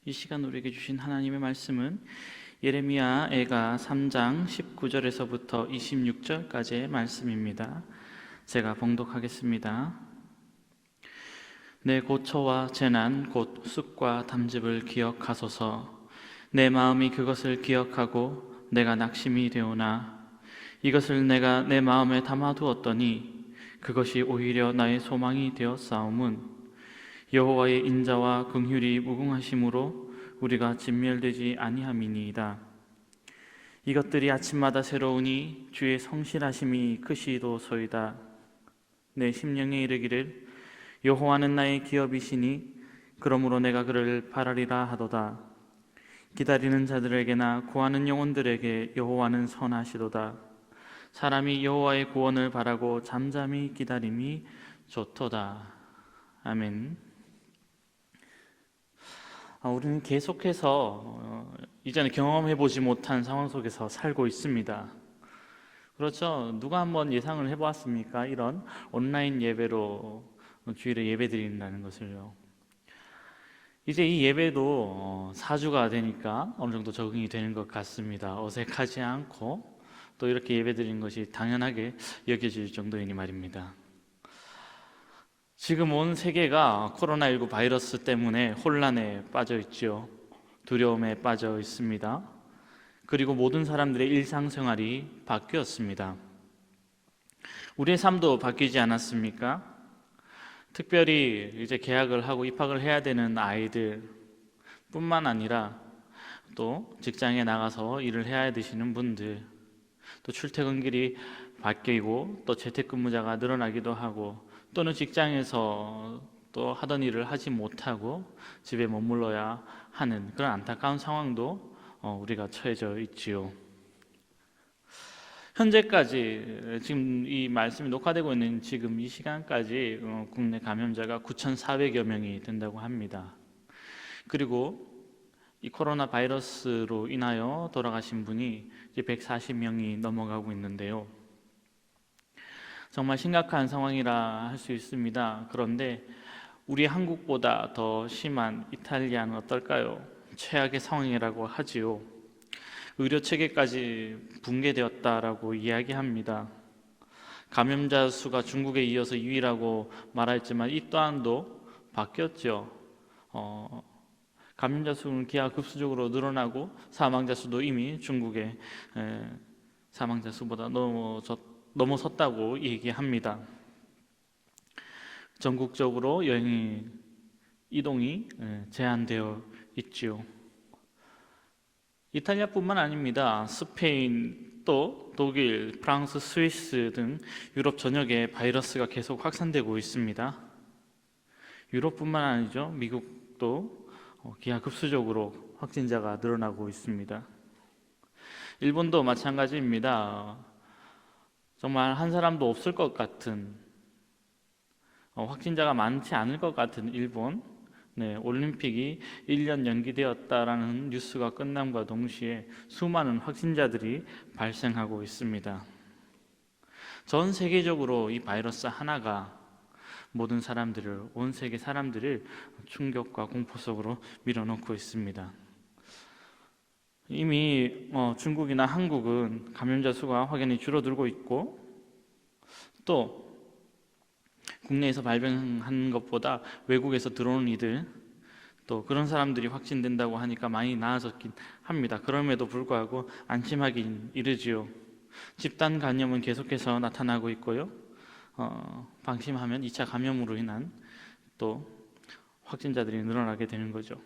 이 시간 우리에게 주신 하나님의 말씀은 예레미야애가 3장 19절에서부터 26절까지의 말씀입니다. 제가 봉독하겠습니다. 내 고초와 재난 곧 쑥과 담즙을 기억하소서. 내 마음이 그것을 기억하고 내가 낙심이 되오나 이것을 내가 내 마음에 담아두었더니 그것이 오히려 나의 소망이 되었사옴은 여호와의 인자와 긍휼이 무궁하심으로 우리가 진멸되지 아니함이니이다. 이것들이 아침마다 새로우니 주의 성실하심이 크시도소이다. 내 심령에 이르기를 여호와는 나의 기업이시니 그러므로 내가 그를 바라리라 하도다. 기다리는 자들에게나 구하는 영혼들에게 여호와는 선하시도다. 사람이 여호와의 구원을 바라고 잠잠히 기다림이 좋도다. 아멘. 우리는 계속해서 이전에 경험해보지 못한 상황 속에서 살고 있습니다. 그렇죠? 누가 한번 예상을 해보았습니까? 이런 온라인 예배로 주일에 예배 드린다는 것을요. 이제 이 예배도 4주가 되니까 어느 정도 적응이 되는 것 같습니다. 어색하지 않고 또 이렇게 예배 드리는 것이 당연하게 여겨질 정도이니 말입니다. 지금 온 세계가 코로나19 바이러스 때문에 혼란에 빠져 있죠. 두려움에 빠져 있습니다. 그리고 모든 사람들의 일상생활이 바뀌었습니다. 우리의 삶도 바뀌지 않았습니까? 특별히 이제 개학을 하고 입학을 해야 되는 아이들 뿐만 아니라 또 직장에 나가서 일을 해야 되시는 분들, 또 출퇴근길이 바뀌고 또 재택근무자가 늘어나기도 하고 또는 직장에서 또 하던 일을 하지 못하고 집에 머물러야 하는 그런 안타까운 상황도 우리가 처해져 있지요. 현재까지 지금 이 말씀이 녹화되고 있는 지금 이 시간까지 국내 감염자가 9,400여 명이 된다고 합니다. 그리고 이 코로나 바이러스로 인하여 돌아가신 분이 이제 140명이 넘어가고 있는데요. 정말 심각한 상황이라 할 수 있습니다. 그런데 우리 한국보다 더 심한 이탈리아는 어떨까요? 최악의 상황이라고 하지요. 의료 체계까지 붕괴되었다라고 이야기합니다. 감염자 수가 중국에 이어서 2위라고 말했지만 이 또한도 바뀌었죠. 감염자 수는 기하급수적으로 늘어나고 사망자 수도 이미 중국의 사망자 수보다 넘어섰다고 얘기합니다. 전국적으로 여행 이동이 제한되어 있지요. 이탈리아뿐만 아닙니다. 스페인, 또 독일, 프랑스, 스위스 등 유럽 전역에 바이러스가 계속 확산되고 있습니다. 유럽뿐만 아니죠. 미국도 기하급수적으로 확진자가 늘어나고 있습니다. 일본도 마찬가지입니다. 정말 한 사람도 없을 것 같은 확진자가 많지 않을 것 같은 일본 올림픽이 1년 연기되었다라는 뉴스가 끝남과 동시에 수많은 확진자들이 발생하고 있습니다. 전 세계적으로 이 바이러스 하나가 모든 사람들을, 온 세계 사람들을 충격과 공포 속으로 밀어넣고 있습니다. 이미 중국이나 한국은 감염자 수가 확연히 줄어들고 있고 또 국내에서 발병한 것보다 외국에서 들어오는 이들 또 그런 사람들이 확진된다고 하니까 많이 나아졌긴 합니다. 그럼에도 불구하고 안심하긴 이르지요. 집단 감염은 계속해서 나타나고 있고요. 방심하면 2차 감염으로 인한 또 확진자들이 늘어나게 되는 거죠.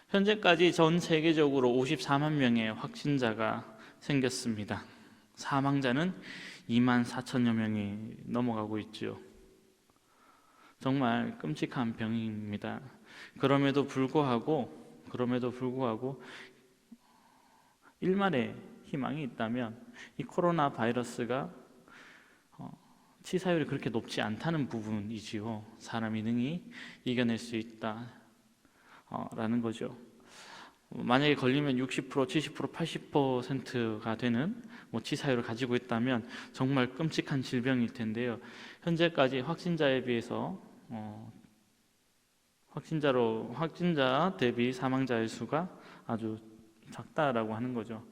현재까지 전 세계적으로 54만 명의 확진자가 생겼습니다. 사망자는 2만 4천여 명이 넘어가고 있죠. 정말 끔찍한 병입니다. 그럼에도 불구하고 일말의 희망이 있다면 이 코로나 바이러스가 치사율이 그렇게 높지 않다는 부분이지요. 사람이 능히 이겨낼 수 있다라는 거죠. 만약에 걸리면 60%, 70%, 80%가 되는 치사율을 가지고 있다면 정말 끔찍한 질병일 텐데요. 현재까지 확진자에 비해서 확진자 대비 사망자의 수가 아주 작다라고 하는 거죠.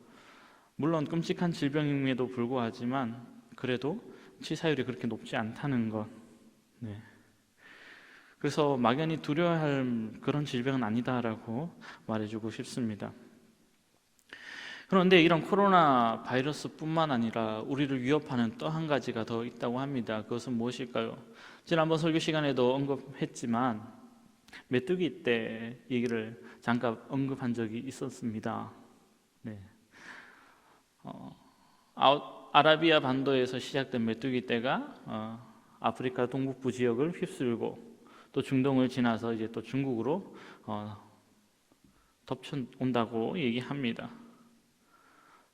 물론 끔찍한 질병임에도 불구하지만 그래도 치사율이 그렇게 높지 않다는 것. 네. 그래서 막연히 두려워할 그런 질병은 아니다라고 말해주고 싶습니다. 그런데 이런 코로나 바이러스뿐만 아니라 우리를 위협하는 또 한 가지가 더 있다고 합니다. 그것은 무엇일까요? 지난번 설교 시간에도 언급했지만 메뚜기 떼 얘기를 잠깐 언급한 적이 있었습니다. 네. 아라비아 반도에서 시작된 메뚜기 떼가 아프리카 동북부 지역을 휩쓸고 또 중동을 지나서 이제 또 중국으로 덮쳐온다고 얘기합니다.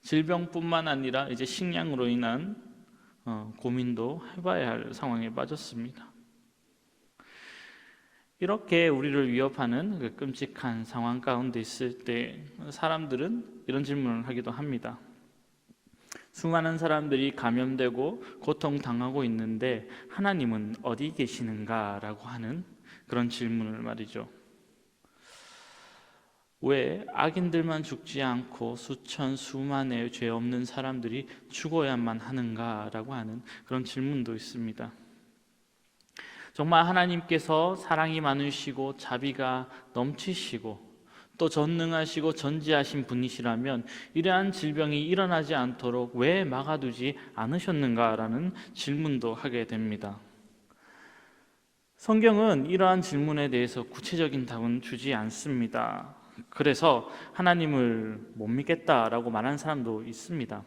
질병뿐만 아니라 이제 식량으로 인한 고민도 해봐야 할 상황에 빠졌습니다. 이렇게 우리를 위협하는 그 끔찍한 상황 가운데 있을 때 사람들은 이런 질문을 하기도 합니다. 수많은 사람들이 감염되고 고통당하고 있는데 하나님은 어디 계시는가? 라고 하는 그런 질문을 말이죠. 왜 악인들만 죽지 않고 수만의 죄 없는 사람들이 죽어야만 하는가? 라고 하는 그런 질문도 있습니다. 정말 하나님께서 사랑이 많으시고 자비가 넘치시고 또 전능하시고 전지하신 분이시라면 이러한 질병이 일어나지 않도록 왜 막아두지 않으셨는가라는 질문도 하게 됩니다. 성경은 이러한 질문에 대해서 구체적인 답은 주지 않습니다. 그래서 하나님을 못 믿겠다라고 말하는 사람도 있습니다.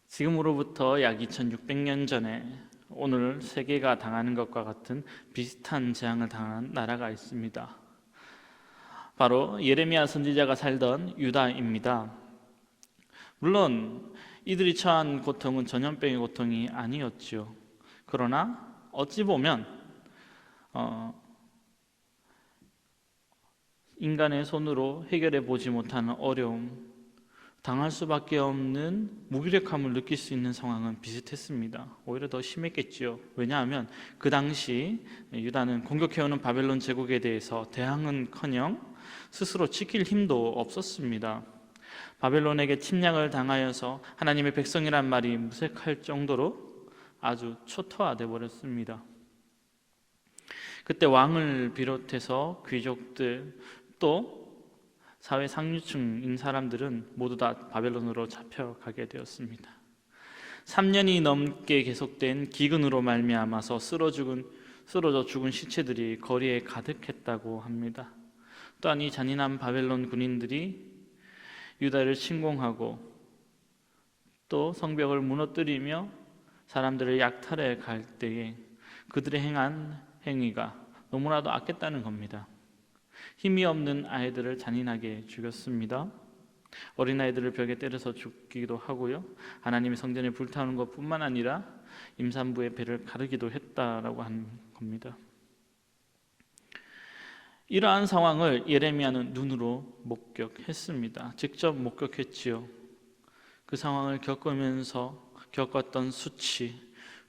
지금으로부터 약 2600년 전에 오늘 세계가 당하는 것과 같은 비슷한 재앙을 당한 나라가 있습니다. 바로 예레미야 선지자가 살던 유다입니다. 물론 이들이 처한 고통은 전염병의 고통이 아니었죠. 그러나 어찌 보면 인간의 손으로 해결해 보지 못하는 어려움, 당할 수밖에 없는 무기력함을 느낄 수 있는 상황은 비슷했습니다. 오히려 더 심했겠지요. 왜냐하면 그 당시 유다는 공격해오는 바벨론 제국에 대해서 대항은커녕 스스로 지킬 힘도 없었습니다. 바벨론에게 침략을 당하여서 하나님의 백성이란 말이 무색할 정도로 아주 초토화돼 버렸습니다. 그때 왕을 비롯해서 귀족들 또 사회 상류층인 사람들은 모두 다 바벨론으로 잡혀가게 되었습니다. 3년이 넘게 계속된 기근으로 말미암아서 쓰러져 죽은 시체들이 거리에 가득했다고 합니다. 또한 이 잔인한 바벨론 군인들이 유다를 침공하고 또 성벽을 무너뜨리며 사람들을 약탈해 갈 때에 그들의 행한 행위가 너무나도 악했다는 겁니다. 힘이 없는 아이들을 잔인하게 죽였습니다. 어린아이들을 벽에 때려서 죽이기도 하고요. 하나님의 성전에 불타오는 것뿐만 아니라 임산부의 배를 가르기도 했다라고 하는 겁니다. 이러한 상황을 예레미야는 눈으로 목격했습니다. 직접 목격했지요. 그 상황을 겪으면서 겪었던 수치,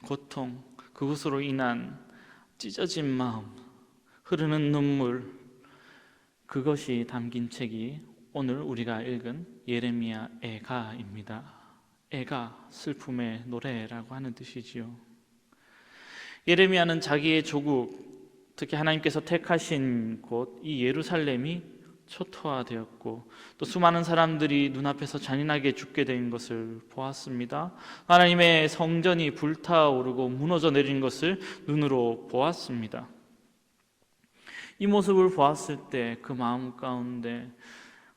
고통, 그것으로 인한 찢어진 마음, 흐르는 눈물, 그것이 담긴 책이 오늘 우리가 읽은 예레미야 애가입니다. 애가 슬픔의 노래라고 하는 뜻이지요. 예레미야는 자기의 조국, 특히 하나님께서 택하신 곳 이 예루살렘이 초토화되었고 또 수많은 사람들이 눈앞에서 잔인하게 죽게 된 것을 보았습니다. 하나님의 성전이 불타오르고 무너져 내린 것을 눈으로 보았습니다. 이 모습을 보았을 때 그 마음 가운데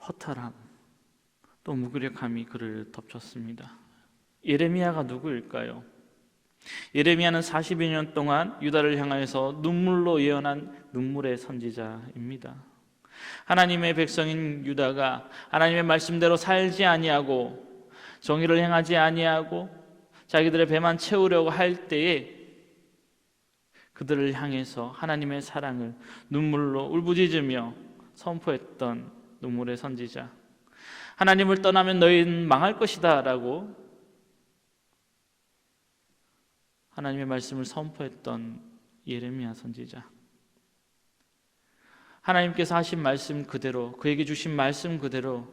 허탈함 또 무기력함이 그를 덮쳤습니다. 예레미야가 누구일까요? 예레미야는 40여 년 동안 유다를 향하여서 눈물로 예언한 눈물의 선지자입니다. 하나님의 백성인 유다가 하나님의 말씀대로 살지 아니하고 정의를 행하지 아니하고 자기들의 배만 채우려고 할 때에 그들을 향해서 하나님의 사랑을 눈물로 울부짖으며 선포했던 눈물의 선지자, 하나님을 떠나면 너희는 망할 것이다 라고 하나님의 말씀을 선포했던 예레미야 선지자. 하나님께서 하신 말씀 그대로, 그에게 주신 말씀 그대로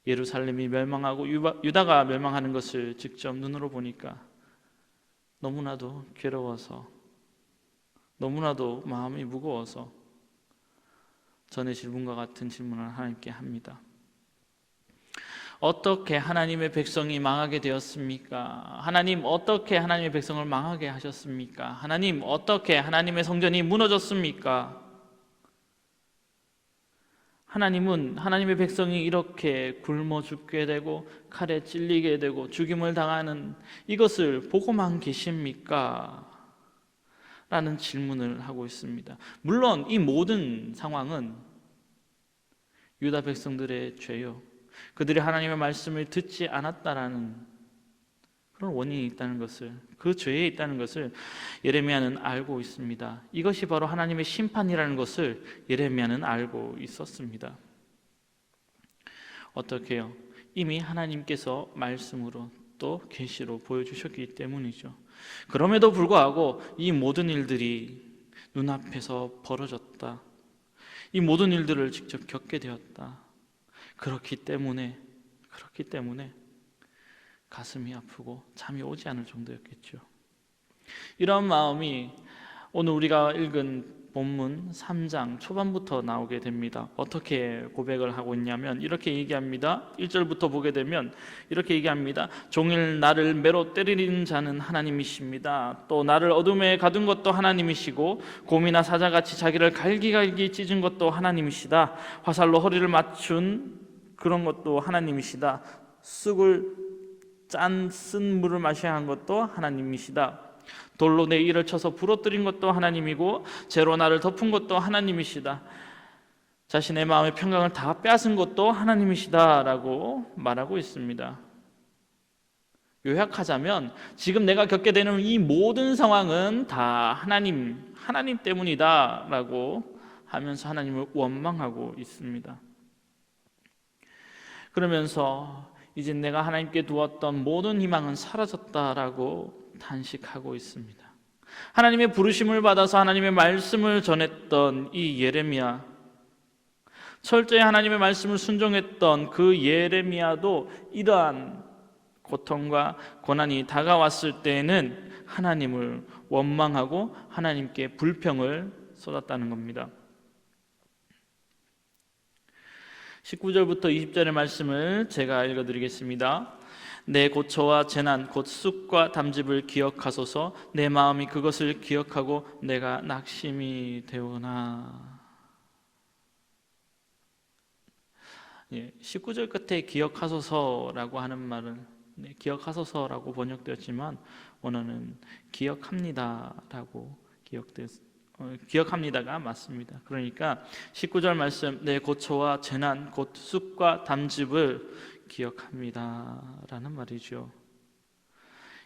예루살렘이 멸망하고 유다가 멸망하는 것을 직접 눈으로 보니까 너무나도 괴로워서, 너무나도 마음이 무거워서 전의 질문과 같은 질문을 하나님께 합니다. 어떻게 하나님의 백성이 망하게 되었습니까? 하나님, 어떻게 하나님의 백성을 망하게 하셨습니까? 하나님, 어떻게 하나님의 성전이 무너졌습니까? 하나님은 하나님의 백성이 이렇게 굶어 죽게 되고 칼에 찔리게 되고 죽임을 당하는 이것을 보고만 계십니까? 라는 질문을 하고 있습니다. 물론 이 모든 상황은 유다 백성들의 죄요, 그들이 하나님의 말씀을 듣지 않았다라는 그런 원인이 있다는 것을, 그 죄에 있다는 것을 예레미야는 알고 있습니다. 이것이 바로 하나님의 심판이라는 것을 예레미야는 알고 있었습니다. 어떻게요? 이미 하나님께서 말씀으로 또 계시로 보여주셨기 때문이죠. 그럼에도 불구하고 이 모든 일들이 눈앞에서 벌어졌다, 이 모든 일들을 직접 겪게 되었다. 그렇기 때문에 가슴이 아프고 잠이 오지 않을 정도였겠죠. 이런 마음이 오늘 우리가 읽은 본문 3장 초반부터 나오게 됩니다. 어떻게 고백을 하고 있냐면 이렇게 얘기합니다. 1절부터 보게 되면 이렇게 얘기합니다. 종일 나를 매로 때리는 자는 하나님이십니다. 또 나를 어둠에 가둔 것도 하나님이시고 곰이나 사자같이 자기를 갈기갈기 찢은 것도 하나님이시다. 화살로 허리를 맞춘 그런 것도 하나님이시다. 쑥을 쓴 물을 마셔야 한 것도 하나님이시다. 돌로 내 이를 쳐서 부러뜨린 것도 하나님이고 재로 나를 덮은 것도 하나님이시다. 자신의 마음의 평강을 다 빼앗은 것도 하나님이시다 라고 말하고 있습니다. 요약하자면 지금 내가 겪게 되는 이 모든 상황은 다 하나님 때문이다 라고 하면서 하나님을 원망하고 있습니다. 그러면서 이제 내가 하나님께 두었던 모든 희망은 사라졌다라고 단식하고 있습니다. 하나님의 부르심을 받아서 하나님의 말씀을 전했던 이 예레미야, 철저히 하나님의 말씀을 순종했던 그 예레미야도 이러한 고통과 고난이 다가왔을 때에는 하나님을 원망하고 하나님께 불평을 쏟았다는 겁니다. 19절부터 20절의 말씀을 제가 읽어드리겠습니다. 내 고초와 재난 곧 쑥과 담즙을 기억하소서. 내 마음이 그것을 기억하고 내가 낙심이 되오나. 19절 끝에 기억하소서라고 하는 말은 기억하소서라고 번역되었지만 원어는 기억합니다라고 기억합니다가 맞습니다. 그러니까 19절 말씀, 내 고초와 재난 곧 쑥과 담즙을 기억합니다라는 말이죠.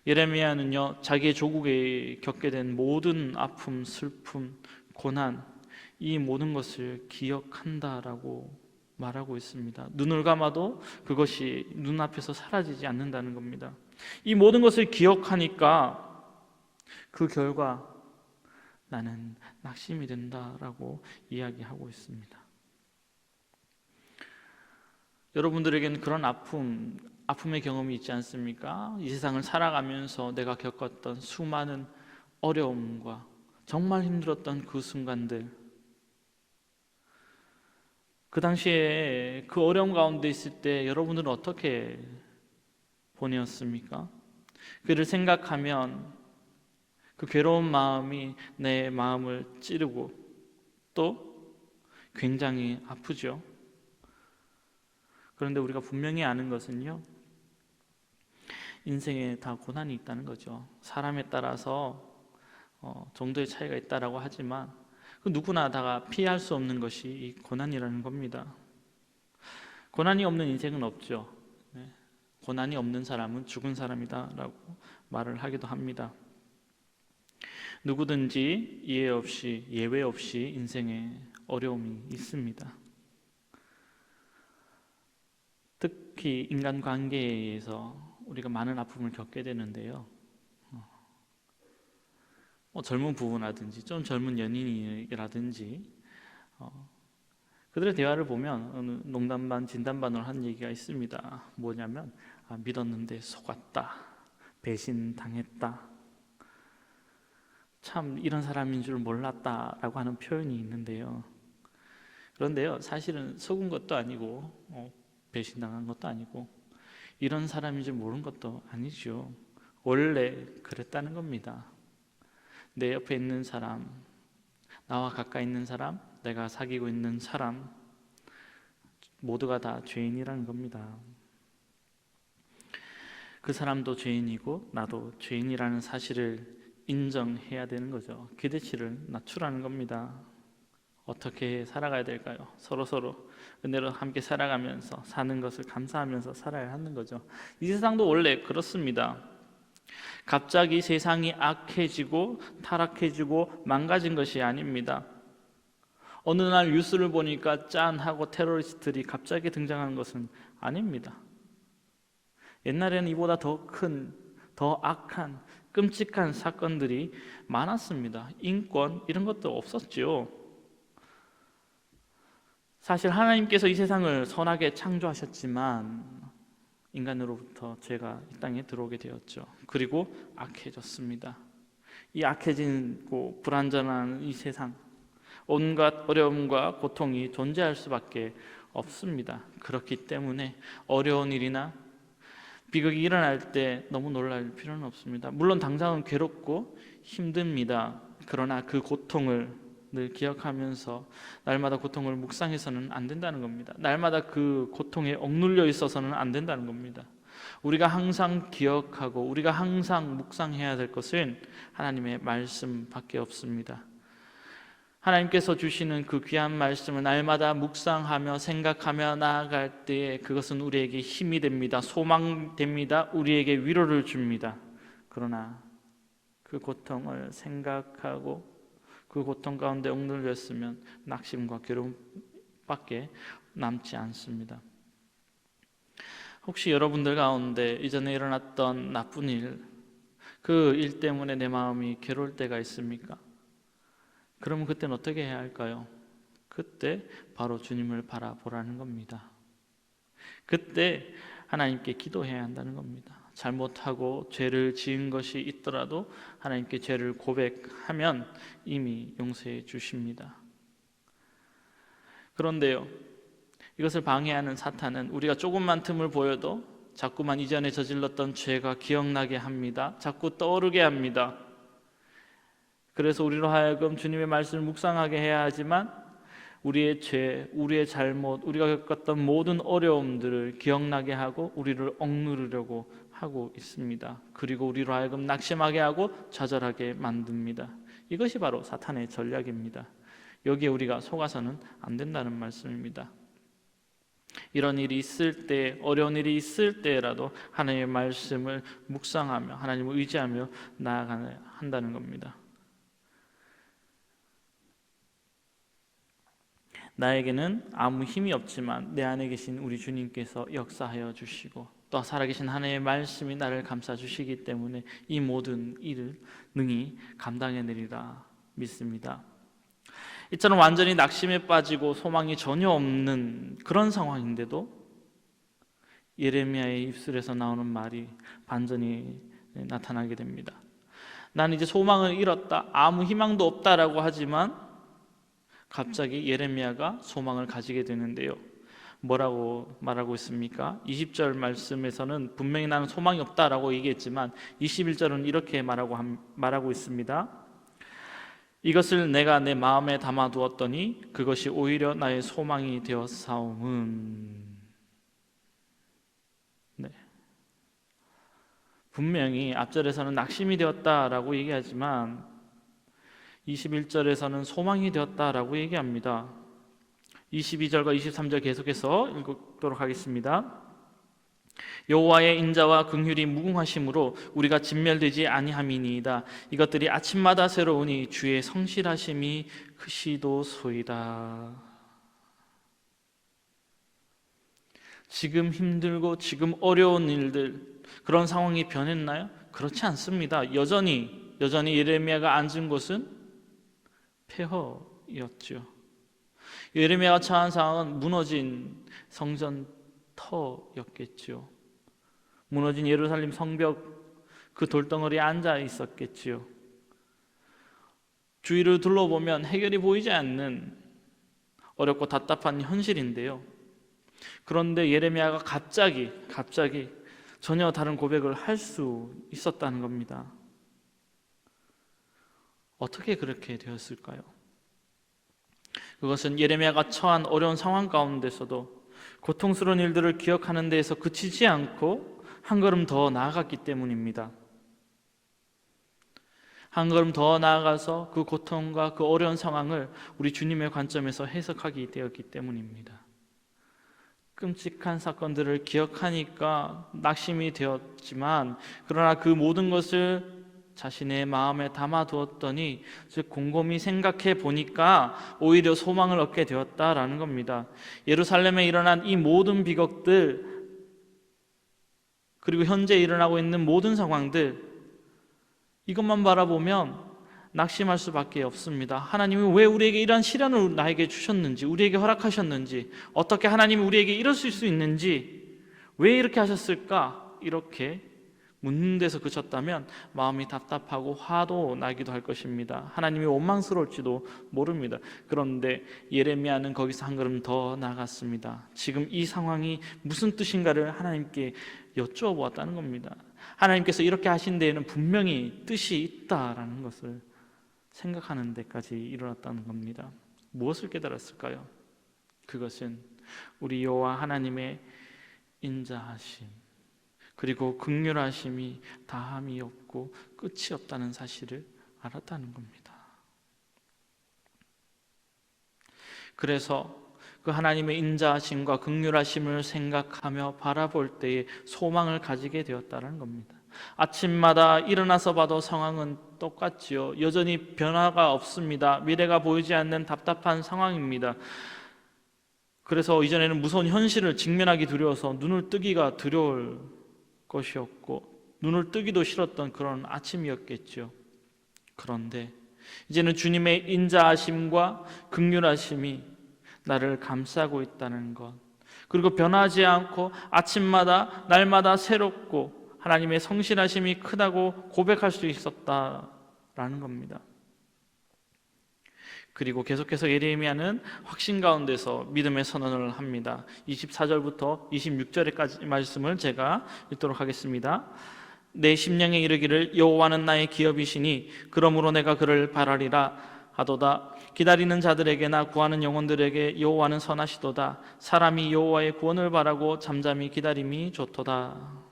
예레미야는요, 자기의 조국에 겪게 된 모든 아픔, 슬픔, 고난, 이 모든 것을 기억한다라고 말하고 있습니다. 눈을 감아도 그것이 눈앞에서 사라지지 않는다는 겁니다. 이 모든 것을 기억하니까 그 결과 나는 낙심이 된다라고 이야기하고 있습니다. 여러분들에게는 그런 아픔의 경험이 있지 않습니까? 이 세상을 살아가면서 내가 겪었던 수많은 어려움과 정말 힘들었던 그 순간들, 그 당시에 그 어려움 가운데 있을 때 여러분들은 어떻게 보내었습니까? 그를 생각하면 그 괴로운 마음이 내 마음을 찌르고 또 굉장히 아프죠. 그런데 우리가 분명히 아는 것은요, 인생에 다 고난이 있다는 거죠. 사람에 따라서 정도의 차이가 있다라고 하지만 그 누구나 다 피할 수 없는 것이 이 고난이라는 겁니다. 고난이 없는 인생은 없죠. 고난이 없는 사람은 죽은 사람이다라고 말을 하기도 합니다. 누구든지 예외 없이 인생에 어려움이 있습니다. 특히 인간관계에서 우리가 많은 아픔을 겪게 되는데요. 젊은 부부라든지 좀 젊은 연인이라든지 그들의 대화를 보면 어느 농담 반 진담 반으로 한 얘기가 있습니다. 뭐냐면 믿었는데 속았다, 배신당했다, 참 이런 사람인 줄 몰랐다라고 하는 표현이 있는데요. 그런데요, 사실은 속은 것도 아니고 배신당한 것도 아니고 이런 사람인 줄 모르는 것도 아니죠. 원래 그랬다는 겁니다. 내 옆에 있는 사람, 나와 가까이 있는 사람, 내가 사귀고 있는 사람 모두가 다 죄인이라는 겁니다. 그 사람도 죄인이고 나도 죄인이라는 사실을 인정해야 되는 거죠. 기대치를 낮추라는 겁니다. 어떻게 살아가야 될까요? 서로 은혜로 함께 살아가면서 사는 것을 감사하면서 살아야 하는 거죠. 이 세상도 원래 그렇습니다. 갑자기 세상이 악해지고 타락해지고 망가진 것이 아닙니다. 어느 날 뉴스를 보니까 짠 하고 테러리스트들이 갑자기 등장하는 것은 아닙니다. 옛날에는 이보다 더 큰, 더 악한, 끔찍한 사건들이 많았습니다. 인권 이런 것도 없었죠. 사실 하나님께서 이 세상을 선하게 창조하셨지만 인간으로부터 죄가 이 땅에 들어오게 되었죠. 그리고 악해졌습니다. 이 악해지고 불완전한 이 세상, 온갖 어려움과 고통이 존재할 수밖에 없습니다. 그렇기 때문에 어려운 일이나 비극이 일어날 때 너무 놀랄 필요는 없습니다. 물론 당장은 괴롭고 힘듭니다. 그러나 그 고통을 늘 기억하면서 날마다 고통을 묵상해서는 안 된다는 겁니다. 날마다 그 고통에 억눌려 있어서는 안 된다는 겁니다. 우리가 항상 기억하고 우리가 항상 묵상해야 될 것은 하나님의 말씀밖에 없습니다. 하나님께서 주시는 그 귀한 말씀을 날마다 묵상하며 생각하며 나아갈 때에 그것은 우리에게 힘이 됩니다. 소망됩니다. 우리에게 위로를 줍니다. 그러나 그 고통을 생각하고 그 고통 가운데 억눌렸으면 낙심과 괴로움밖에 남지 않습니다. 혹시 여러분들 가운데 이전에 일어났던 나쁜 일, 그 일 때문에 내 마음이 괴로울 때가 있습니까? 그러면 그때는 어떻게 해야 할까요? 그때 바로 주님을 바라보라는 겁니다. 그때 하나님께 기도해야 한다는 겁니다. 잘못하고 죄를 지은 것이 있더라도 하나님께 죄를 고백하면 이미 용서해 주십니다. 그런데요, 이것을 방해하는 사탄은 우리가 조금만 틈을 보여도 자꾸만 이전에 저질렀던 죄가 기억나게 합니다. 자꾸 떠오르게 합니다. 그래서 우리로 하여금 주님의 말씀을 묵상하게 해야 하지만 우리의 죄, 우리의 잘못, 우리가 겪었던 모든 어려움들을 기억나게 하고 우리를 억누르려고 하고 있습니다. 그리고 우리로 하여금 낙심하게 하고 좌절하게 만듭니다. 이것이 바로 사탄의 전략입니다. 여기에 우리가 속아서는 안 된다는 말씀입니다. 이런 일이 있을 때, 어려운 일이 있을 때라도 하나님의 말씀을 묵상하며 하나님을 의지하며 나아가야 한다는 겁니다. 나에게는 아무 힘이 없지만 내 안에 계신 우리 주님께서 역사하여 주시고 또 살아계신 하나님의 말씀이 나를 감싸 주시기 때문에 이 모든 일을 능히 감당해내리라 믿습니다. 이처럼 완전히 낙심에 빠지고 소망이 전혀 없는 그런 상황인데도 예레미야의 입술에서 나오는 말이 반전이 나타나게 됩니다. 나는 이제 소망을 잃었다, 아무 희망도 없다라고 하지만 갑자기 예레미야가 소망을 가지게 되는데요. 뭐라고 말하고 있습니까? 20절 말씀에서는 분명히 나는 소망이 없다라고 얘기했지만 21절은 이렇게 말하고 있습니다. 이것을 내가 내 마음에 담아두었더니 그것이 오히려 나의 소망이 되었사옴은. 네. 분명히 앞절에서는 낙심이 되었다라고 얘기하지만 21절에서는 소망이 되었다라고 얘기합니다. 22절과 23절 계속해서 읽도록 하겠습니다. 여호와의 인자와 긍휼이 무궁하심으로 우리가 진멸되지 아니함이니이다. 이것들이 아침마다 새로우니 주의 성실하심이 크시도소이다. 지금 힘들고 지금 어려운 일들, 그런 상황이 변했나요? 그렇지 않습니다. 여전히 여전히 예레미야가 앉은 곳은 폐허였죠. 예레미야가 처한 상황은 무너진 성전 터였겠죠. 무너진 예루살렘 성벽 그 돌덩어리에 앉아 있었겠지요. 주위를 둘러보면 해결이 보이지 않는 어렵고 답답한 현실인데요. 그런데 예레미야가 갑자기 전혀 다른 고백을 할 수 있었다는 겁니다. 어떻게 그렇게 되었을까요? 그것은 예레미야가 처한 어려운 상황 가운데서도 고통스러운 일들을 기억하는 데에서 그치지 않고 한 걸음 더 나아갔기 때문입니다. 한 걸음 더 나아가서 그 고통과 그 어려운 상황을 우리 주님의 관점에서 해석하게 되었기 때문입니다. 끔찍한 사건들을 기억하니까 낙심이 되었지만, 그러나 그 모든 것을 자신의 마음에 담아두었더니 즉 곰곰이 생각해 보니까 오히려 소망을 얻게 되었다라는 겁니다. 예루살렘에 일어난 이 모든 비극들, 그리고 현재 일어나고 있는 모든 상황들, 이것만 바라보면 낙심할 수밖에 없습니다. 하나님이 왜 우리에게 이러한 시련을 나에게 주셨는지, 우리에게 허락하셨는지, 어떻게 하나님이 우리에게 이러실 수 있는지, 왜 이렇게 하셨을까? 이렇게 묻는 데서 그쳤다면 마음이 답답하고 화도 나기도 할 것입니다. 하나님이 원망스러울지도 모릅니다. 그런데 예레미야는 거기서 한 걸음 더 나아갔습니다. 지금 이 상황이 무슨 뜻인가를 하나님께 여쭈어보았다는 겁니다. 하나님께서 이렇게 하신 데에는 분명히 뜻이 있다라는 것을 생각하는 데까지 이르렀다는 겁니다. 무엇을 깨달았을까요? 그것은 우리 여호와 하나님의 인자하심, 그리고 긍휼하심이 다함이 없고 끝이 없다는 사실을 알았다는 겁니다. 그래서 그 하나님의 인자하심과 긍휼하심을 생각하며 바라볼 때에 소망을 가지게 되었다는 겁니다. 아침마다 일어나서 봐도 상황은 똑같지요. 여전히 변화가 없습니다. 미래가 보이지 않는 답답한 상황입니다. 그래서 이전에는 무서운 현실을 직면하기 두려워서 눈을 뜨기가 두려울 것이었고, 눈을 뜨기도 싫었던 그런 아침이었겠죠. 그런데 이제는 주님의 인자하심과 긍휼하심이 나를 감싸고 있다는 것, 그리고 변하지 않고 아침마다 날마다 새롭고 하나님의 성실하심이 크다고 고백할 수 있었다라는 겁니다. 그리고 계속해서 예레미야는 확신 가운데서 믿음의 선언을 합니다. 24절부터 26절까지 말씀을 제가 읽도록 하겠습니다. 내 심령에 이르기를 여호와는 나의 기업이시니 그러므로 내가 그를 바라리라 하도다. 기다리는 자들에게나 구하는 영혼들에게 여호와는 선하시도다. 사람이 여호와의 구원을 바라고 잠잠히 기다림이 좋도다.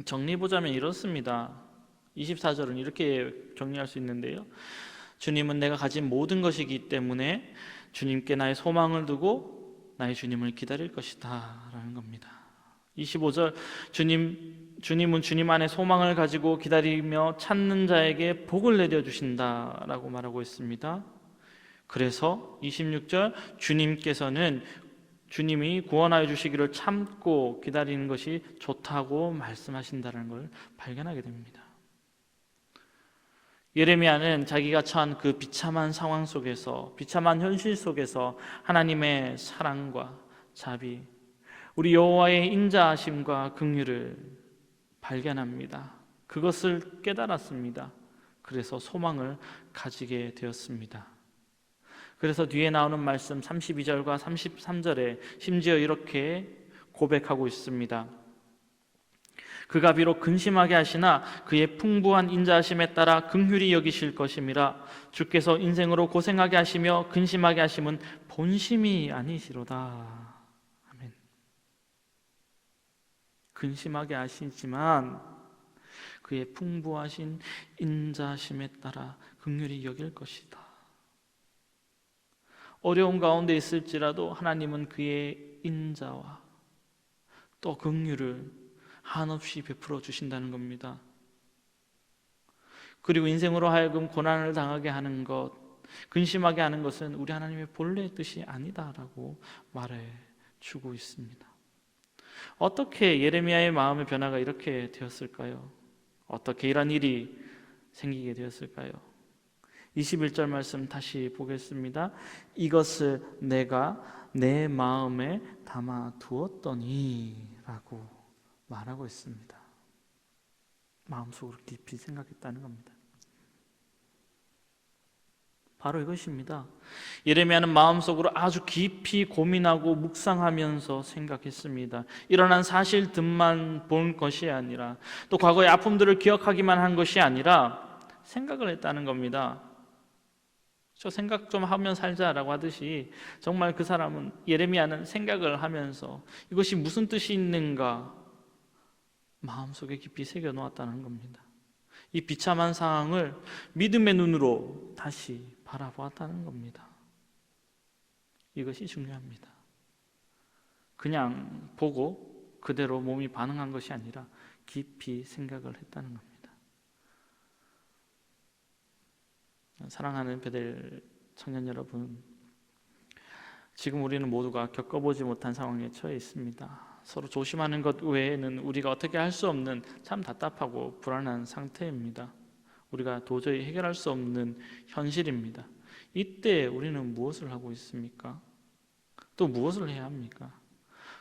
정리해보자면 이렇습니다. 24절은 이렇게 정리할 수 있는데요. 주님은 내가 가진 모든 것이기 때문에 주님께 나의 소망을 두고 나의 주님을 기다릴 것이다 라는 겁니다. 25절 주님은 주님 안에 소망을 가지고 기다리며 찾는 자에게 복을 내려주신다 라고 말하고 있습니다. 그래서 26절 주님께서는 주님이 구원하여 주시기를 참고 기다리는 것이 좋다고 말씀하신다는 걸 발견하게 됩니다. 예레미야는 자기가 처한 그 비참한 상황 속에서, 비참한 현실 속에서 하나님의 사랑과 자비, 우리 여호와의 인자하심과 긍휼을 발견합니다. 그것을 깨달았습니다. 그래서 소망을 가지게 되었습니다. 그래서 뒤에 나오는 말씀 32절과 33절에 심지어 이렇게 고백하고 있습니다. 그가 비록 근심하게 하시나 그의 풍부한 인자하심에 따라 긍휼히 여기실 것임이라. 주께서 인생으로 고생하게 하시며 근심하게 하심은 본심이 아니시로다. 아멘. 근심하게 하시지만 그의 풍부하신 인자하심에 따라 긍휼히 여길 것이다. 어려운 가운데 있을지라도 하나님은 그의 인자와 또 긍휼을 한없이 베풀어 주신다는 겁니다. 그리고 인생으로 하여금 고난을 당하게 하는 것, 근심하게 하는 것은 우리 하나님의 본래의 뜻이 아니다라고 말해 주고 있습니다. 어떻게 예레미야의 마음의 변화가 이렇게 되었을까요? 어떻게 이런 일이 생기게 되었을까요? 21절 말씀 다시 보겠습니다. 이것을 내가 내 마음에 담아 두었더니 라고 말하고 있습니다. 마음속으로 깊이 생각했다는 겁니다. 바로 이것입니다. 예레미야는 마음속으로 아주 깊이 고민하고 묵상하면서 생각했습니다. 일어난 사실들만 본 것이 아니라 또 과거의 아픔들을 기억하기만 한 것이 아니라 생각을 했다는 겁니다. 저 생각 좀 하면 살자라고 하듯이 정말 그 사람은, 예레미야는 생각을 하면서 이것이 무슨 뜻이 있는가 마음속에 깊이 새겨놓았다는 겁니다. 이 비참한 상황을 믿음의 눈으로 다시 바라보았다는 겁니다. 이것이 중요합니다. 그냥 보고 그대로 몸이 반응한 것이 아니라 깊이 생각을 했다는 겁니다. 사랑하는 베델 청년 여러분, 지금 우리는 모두가 겪어보지 못한 상황에 처해 있습니다. 서로 조심하는 것 외에는 우리가 어떻게 할 수 없는 참 답답하고 불안한 상태입니다. 우리가 도저히 해결할 수 없는 현실입니다. 이때 우리는 무엇을 하고 있습니까? 또 무엇을 해야 합니까?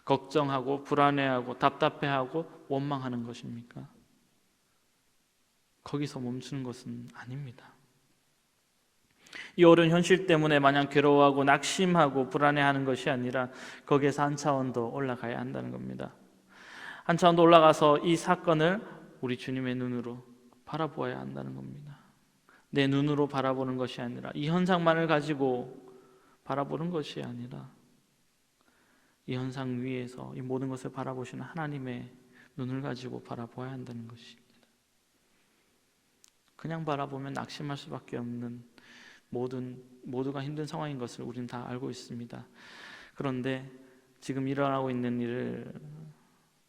걱정하고 불안해하고 답답해하고 원망하는 것입니까? 거기서 멈추는 것은 아닙니다. 이 어려운 현실 때문에 마냥 괴로워하고 낙심하고 불안해하는 것이 아니라 거기에서 한 차원 더 올라가야 한다는 겁니다. 한 차원 더 올라가서 이 사건을 우리 주님의 눈으로 바라보아야 한다는 겁니다. 내 눈으로 바라보는 것이 아니라, 이 현상만을 가지고 바라보는 것이 아니라 이 현상 위에서 이 모든 것을 바라보시는 하나님의 눈을 가지고 바라보아야 한다는 것입니다. 그냥 바라보면 낙심할 수밖에 없는 모두가 힘든 상황인 것을 우리는 다 알고 있습니다. 그런데 지금 일어나고 있는 일을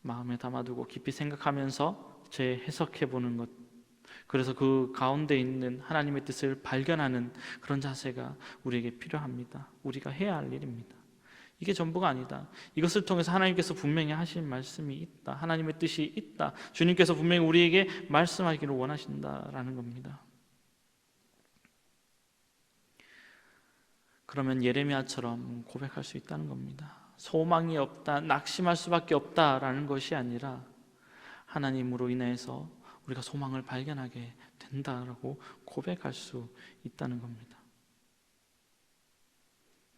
마음에 담아두고 깊이 생각하면서 재해석해 보는 것, 그래서 그 가운데 있는 하나님의 뜻을 발견하는 그런 자세가 우리에게 필요합니다. 우리가 해야 할 일입니다. 이게 전부가 아니다. 이것을 통해서 하나님께서 분명히 하신 말씀이 있다. 하나님의 뜻이 있다. 주님께서 분명히 우리에게 말씀하기를 원하신다라는 겁니다. 그러면 예레미야처럼 고백할 수 있다는 겁니다. 소망이 없다, 낙심할 수밖에 없다라는 것이 아니라 하나님으로 인해서 우리가 소망을 발견하게 된다라고 고백할 수 있다는 겁니다.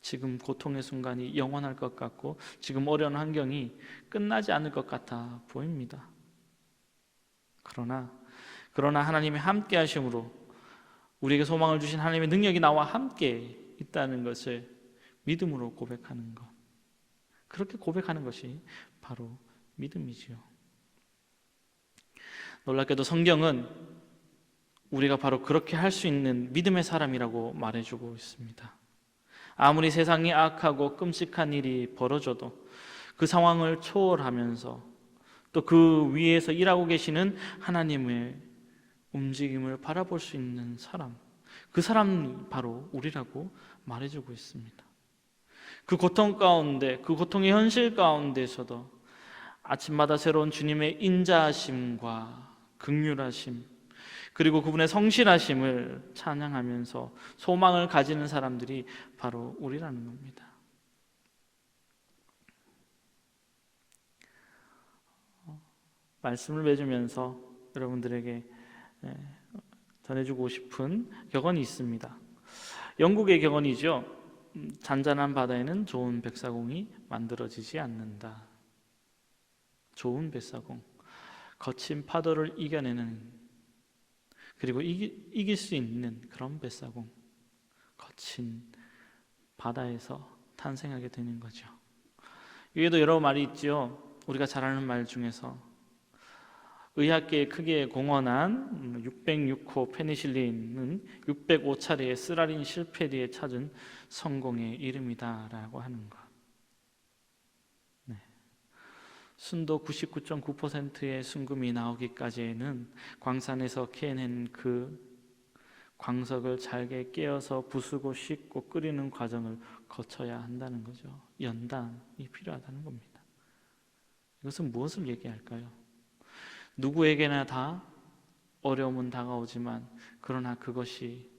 지금 고통의 순간이 영원할 것 같고 지금 어려운 환경이 끝나지 않을 것 같아 보입니다. 그러나 하나님의 함께 하심으로 우리에게 소망을 주신 하나님의 능력이 나와 함께 있다는 것을 믿음으로 고백하는 것, 그렇게 고백하는 것이 바로 믿음이지요. 놀랍게도 성경은 우리가 바로 그렇게 할 수 있는 믿음의 사람이라고 말해주고 있습니다. 아무리 세상이 악하고 끔찍한 일이 벌어져도 그 상황을 초월하면서 또 그 위에서 일하고 계시는 하나님의 움직임을 바라볼 수 있는 사람, 그 사람이 바로 우리라고 말해주고 있습니다. 그 고통 가운데, 그 고통의 현실 가운데서도 아침마다 새로운 주님의 인자하심과 긍휼하심, 그리고 그분의 성실하심을 찬양하면서 소망을 가지는 사람들이 바로 우리라는 겁니다. 말씀을 맺으면서 여러분들에게 전해주고 싶은 격언이 있습니다. 영국의 격언이죠. 잔잔한 바다에는 좋은 백사공이 만들어지지 않는다. 좋은 백사공, 거친 파도를 이겨내는, 그리고 이길 수 있는 그런 백사공, 거친 바다에서 탄생하게 되는 거죠. 위에도 여러 말이 있죠. 우리가 잘 아는 말 중에서 의학계에 크게 공헌한 606호 페니실린은 605차례의 쓰라린 실패 뒤에 찾은 성공의 이름이다라고 하는 것. 네. 순도 99.9%의 순금이 나오기까지는 광산에서 캐낸 그 광석을 잘게 깨어서 부수고 씻고 끓이는 과정을 거쳐야 한다는 거죠. 연단이 필요하다는 겁니다. 이것은 무엇을 얘기할까요? 누구에게나 다 어려움은 다가오지만 그러나 그것이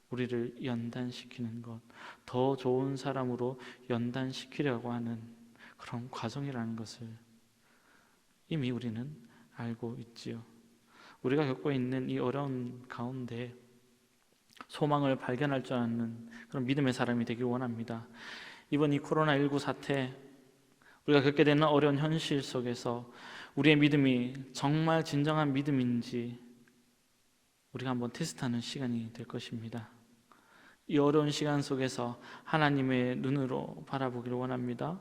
우리를 연단시키는 것, 더 좋은 사람으로 연단시키려고 하는 그런 과정이라는 것을 이미 우리는 알고 있지요. 우리가 겪고 있는 이 어려운 가운데 소망을 발견할 줄 아는 그런 믿음의 사람이 되길 원합니다. 이번 이 코로나19 사태, 우리가 겪게 되는 어려운 현실 속에서 우리의 믿음이 정말 진정한 믿음인지 우리가 한번 테스트하는 시간이 될 것입니다. 이 어려운 시간 속에서 하나님의 눈으로 바라보기를 원합니다.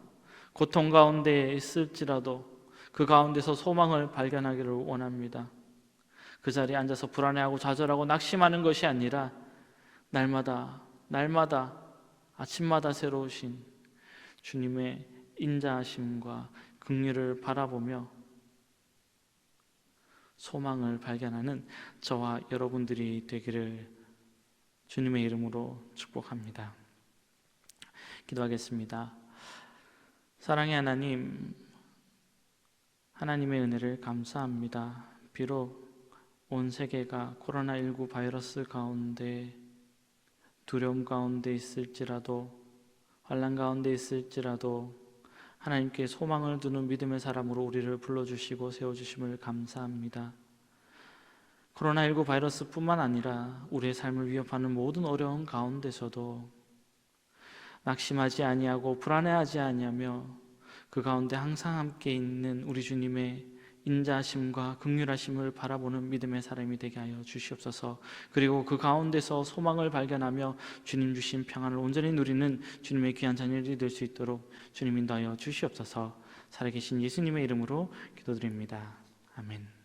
고통 가운데 있을지라도 그 가운데서 소망을 발견하기를 원합니다. 그 자리에 앉아서 불안해하고 좌절하고 낙심하는 것이 아니라 날마다 아침마다 새로우신 주님의 인자하심과 긍휼을 바라보며 소망을 발견하는 저와 여러분들이 되기를 주님의 이름으로 축복합니다. 기도하겠습니다. 사랑의 하나님, 하나님의 은혜를 감사합니다. 비록 온 세계가 코로나19 바이러스 가운데 두려움 가운데 있을지라도 환난 가운데 있을지라도 하나님께 소망을 두는 믿음의 사람으로 우리를 불러주시고 세워주심을 감사합니다. 코로나19 바이러스뿐만 아니라 우리의 삶을 위협하는 모든 어려움 가운데서도 낙심하지 아니하고 불안해하지 아니하며 그 가운데 항상 함께 있는 우리 주님의 인자하심과 긍휼하심을 바라보는 믿음의 사람이 되게 하여 주시옵소서. 그리고 그 가운데서 소망을 발견하며 주님 주신 평안을 온전히 누리는 주님의 귀한 자녀들이 될 수 있도록 주님 인도하여 주시옵소서. 살아계신 예수님의 이름으로 기도드립니다. 아멘.